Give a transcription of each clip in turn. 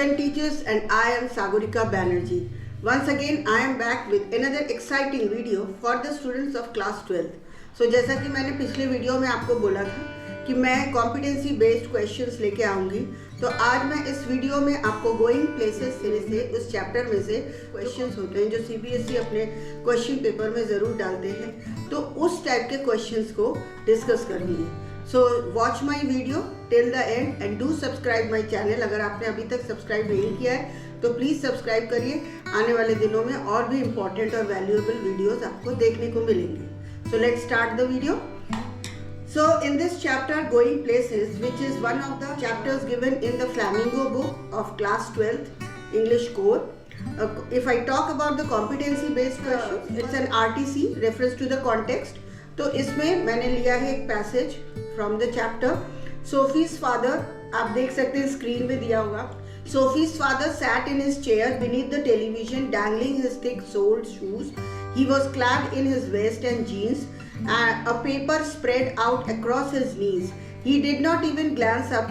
student teachers, and I am Sagorika Banerjee. Once again I am back with another exciting video for the students of class 12th. So जैसा कि मैंने पिछले video में आपको बोला था कि मैं कॉम्पिटेंसी बेस्ड क्वेश्चंस लेके आऊँगी, तो आज मैं इस वीडियो में आपको गोइंग प्लेसेस से उस चैप्टर में से क्वेश्चंस होते हैं जो CBSE अपने क्वेश्चन पेपर में ज़रूर डालते हैं, तो उस टाइप के क्वेश्चंस को डिस्कस करनी है. So watch my video till the end and do subscribe my channel. अगर आपने अभी तक सब्सक्राइब नहीं किया है तो प्लीज़ सब्सक्राइब करिए. आने वाले दिनों में और भी इम्पॉर्टेंट और वैल्यूएबल वीडियोस आपको देखने को मिलेंगे. So let's start the video. So in this chapter, Going Places, which is one of the chapters given in the Flamingo book of class 12th English core, if I talk about the competency based questions, it's an RTC, reference to the context. तो इसमें मैंने लिया है एक passage from the chapter. Sophie's father, आप देख सकते हैं स्क्रीन में दिया होगा. Sophie's father sat in his chair beneath the television, dangling his thick-soled shoes. He was clad in his vest and jeans, and a paper spread out across his knees. He did not even glance up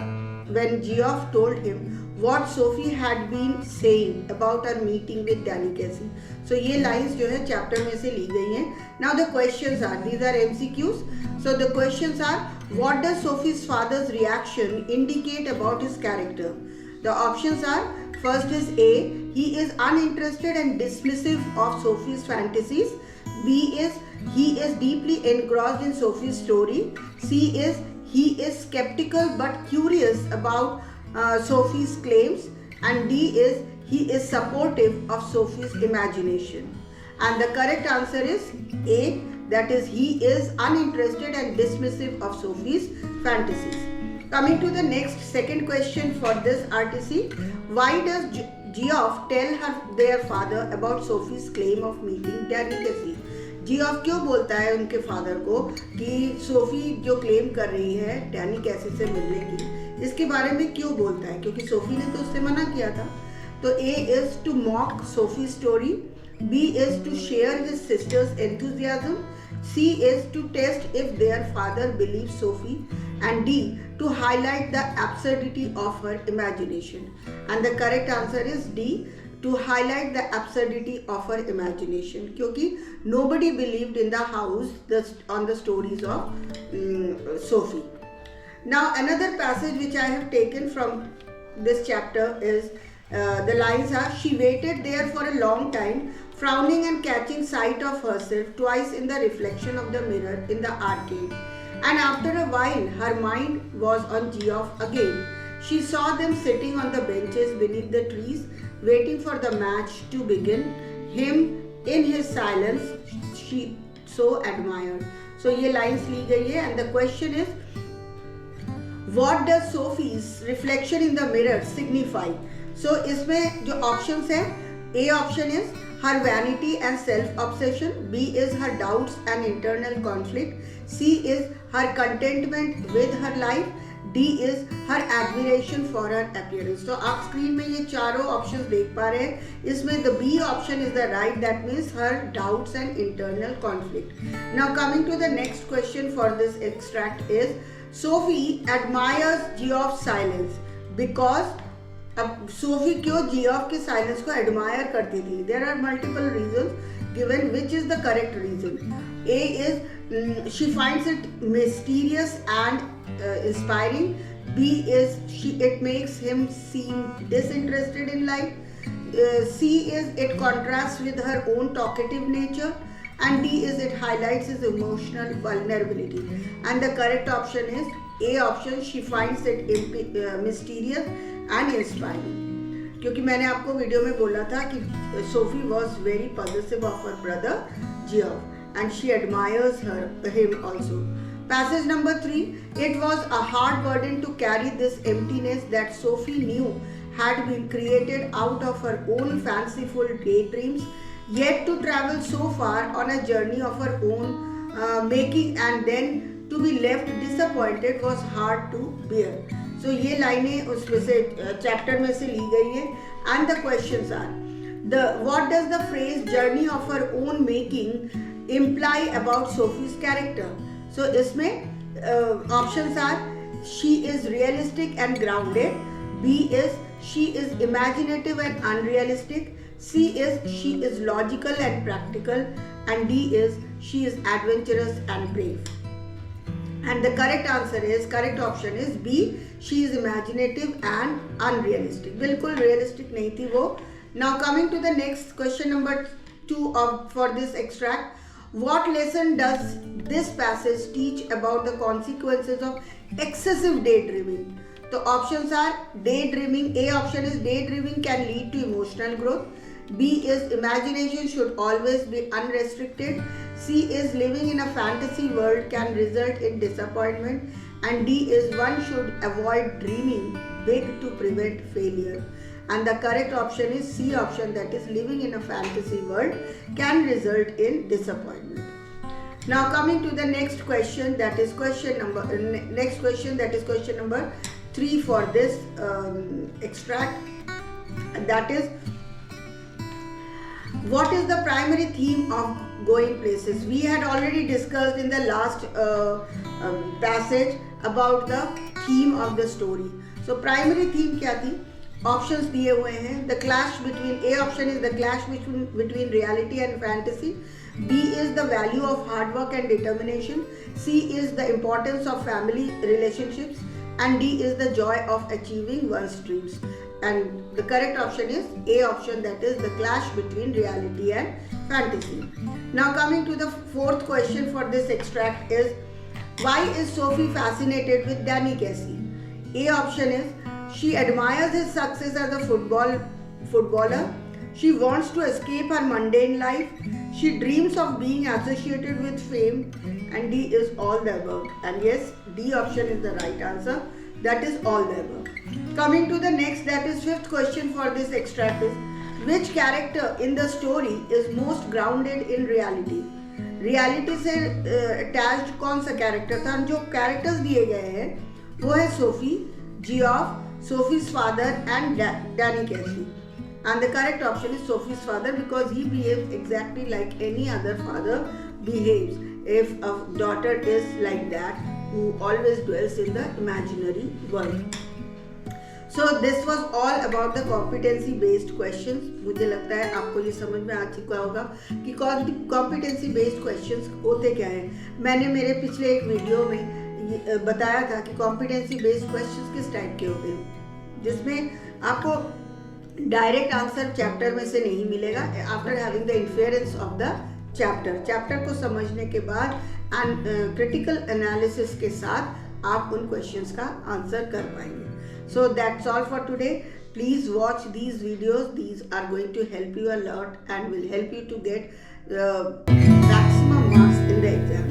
when Geoff told him what Sophie had been saying about her meeting with Danny Casey. So ये lines जो है chapter में से ली गई हैं. Now the questions are, these are MCQs. So the questions are, what does Sophie's father's reaction indicate about his character? The options are, first is A, he is uninterested and dismissive of Sophie's fantasies. B is, he is deeply engrossed in Sophie's story. C is, he is skeptical but curious about Sophie's claims. And D is, he is supportive of Sophie's imagination. And the correct answer is A, that is, he is uninterested and dismissive of Sophie's fantasies. Coming to the next second question for this RTC, why does Geoff tell their father about Sophie's claim of meeting Danny Casey? Geoff क्यों बोलता है उनके father को कि Sophie जो claim कर रही है डैनी कैसी से मिलने की, इसके बारे में क्यों बोलता है? क्योंकि सोफी ने तो उससे मना किया था. तो A is to mock Sophie's story, B is to share his sister's enthusiasm, C is to test if their father believes Sophie, and D to highlight the absurdity of her imagination. And the correct answer is D, to highlight the absurdity of her imagination, क्योंकि nobody believed in the house on the stories of Sophie. Now another passage which I have taken from this chapter is the lines are, she waited there for a long time, frowning and catching sight of herself twice in the reflection of the mirror in the arcade. And after a while her mind was on Geoff again. She saw them sitting on the benches beneath the trees, waiting for the match to begin. Him in his silence she so admired. So ये lines ली गई है. And the question is, what does Sophie's reflection in the mirror signify? So इसमें जो options है, A option is her vanity and self-obsession, B is her doubts and internal conflict, C is her contentment with her life, D is her admiration for her appearance. तो आप screen में ये चारों options देख पा रहे हैं. इसमें the B option is the right, that means her doubts and internal conflict. Now coming to the next question for this extract is, Sophie admires Geoff's silence because, अब सोफी क्यों जियोफ के silence को admire करती थी? There are multiple reasons given, which is the correct reason? A is she finds it mysterious and inspiring. B is it makes him seem disinterested in life. C is it contrast with her own talkative nature. And D is it highlights his emotional vulnerability. And the correct option is A option, she finds it mysterious and inspiring. क्योंकि मैंने आपको video में बोला था कि Sophie was very possessive of her brother Geoff and she admires him also. Passage number 3, it was a hard burden to carry this emptiness that Sophie knew had been created out of her own fanciful daydreams, yet to travel so far on a journey of her own making and then to be left disappointed was hard to bear. So ये लाइनें उसमें से chapter में से ली गई है. And the questions are, what does the phrase journey of her own making imply about Sophie's character? So इसमें options are, she is realistic and grounded, B is she is imaginative and unrealistic. C is she is logical and practical. And D is she is adventurous and brave. And the correct option is B, she is imaginative and unrealistic. बिल्कुल realistic नहीं थी वो. Now coming to the next question number 2 for this extract. What lesson does this passage teach about the consequences of excessive daydreaming? So options are daydreaming. A option is daydreaming can lead to emotional growth. B is imagination should always be unrestricted. C is living in a fantasy world can result in disappointment. And D is one should avoid dreaming big to prevent failure. And the correct option is C option, that is living in a fantasy world can result in disappointment. Now coming to the next question, that is question number 3 for this extract. That is, what is the primary theme of Going Places? We had already discussed in the last passage about the theme of the story. So primary theme क्या थी? Options दिए हुए हैं. The clash between, A option is the clash between reality and fantasy. B is the value of hard work and determination. C is the importance of family relationships. And D is the joy of achieving one's dreams. And the correct option is A option, that is the clash between reality and fantasy. Now coming to the fourth question for this extract is, why is Sophie fascinated with Danny Casey? A option is she admires his success as a footballer. She wants to escape her mundane life. She dreams of being associated with fame. And D is all the above. And yes, D option is the right answer. That is all the above. Coming to the next, that is fifth question for this extract is, which character in the story is most grounded in reality? Reality से attached कौन सा character था? जो characters दिए गए हैं वो है Sophie, Geoff, Sophie's father and Danny Casey. And the correct option is Sophie's father, because he behaves exactly like any other father behaves if a daughter is like that, who always dwells in the imaginary world. So this was all about the competency based questions. मुझे लगता है आपको ये समझ में आ चुका होगा कि competency based questions होते क्या हैं. मैंने मेरे पिछले एक वीडियो में बताया था कि competency based questions किस टाइप के होते हैं, जिसमें आपको डायरेक्ट आंसर चैप्टर में से नहीं मिलेगा. After having the inference of the chapter को समझने के बाद क्रिटिकल एनालिसिस के साथ आप उन क्वेश्चंस का आंसर कर पाएंगे. So that's all for today. Please watch these videos. These are going to help you a lot and will help you to get maximum marks in the exam.